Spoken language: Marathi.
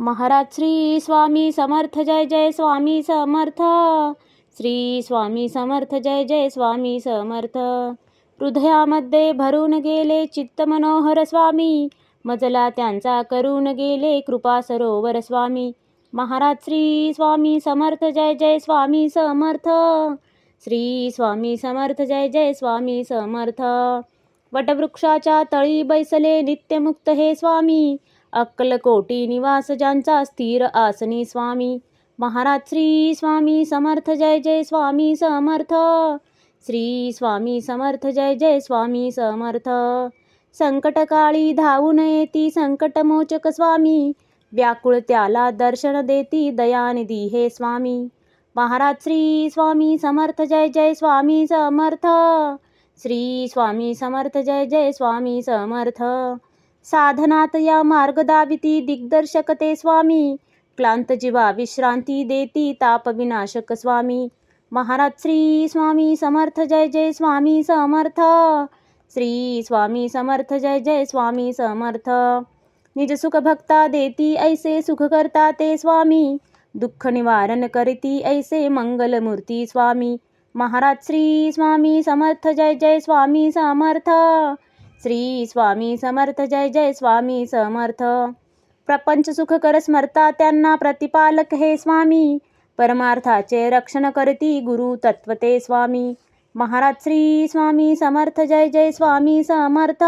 महाराज श्री स्वामी समर्थ जय जय स्वामी समर्थ. श्री स्वामी समर्थ जय जय स्वामी समर्थ. हृदयामध्ये भरून गेले चित्त मनोहर स्वामी, मजला त्यांचा करून गेले कृपा सरोवर स्वामी. महाराज श्री स्वामी समर्थ जय जय स्वामी समर्थ. श्री स्वामी समर्थ जय जय स्वामी समर्थ. वटवृक्षाच्या तळी बैसले नित्यमुक्त हे स्वामी, अक्कलकोटी निवास ज्यांचा स्थिर आसनी स्वामी. महाराज श्री स्वामी समर्थ जय जय स्वामी समर्थ. श्री स्वामी समर्थ जय जय स्वामी समर्थ. संकटकाळी धावून येती संकटमोचक स्वामी, व्याकुळ त्याला दर्शन देती दयानिधी हे स्वामी. महाराज श्री स्वामी समर्थ जय जय स्वामी समर्थ. श्री स्वामी समर्थ जय जय स्वामी समर्थ. साधनात या मार्ग दाविती दिग्दर्शक ते स्वामी, क्लांत जीवा विश्रांती देती ताप विनाशक स्वामी. महाराज श्री स्वामी समर्थ जय जय स्वामी समर्थ. श्री स्वामी समर्थ जय जय स्वामी समर्थ. निज सुख भक्ता देती ऐसे सुख करता ते स्वामी, दुःख निवारण करती ऐसे मंगलमूर्ती स्वामी. महाराज श्री स्वामी समर्थ जय जय स्वामी समर्थ. श्री स्वामी समर्थ जय जय स्वामी समर्थ. प्रपंच सुख कर स्मरता त्यांना प्रतिपालक हे स्वामी, परमार्थाचे रक्षण करती गुरु तत्व ते स्वामी. महाराज श्री स्वामी समर्थ जय जय स्वामी समर्थ.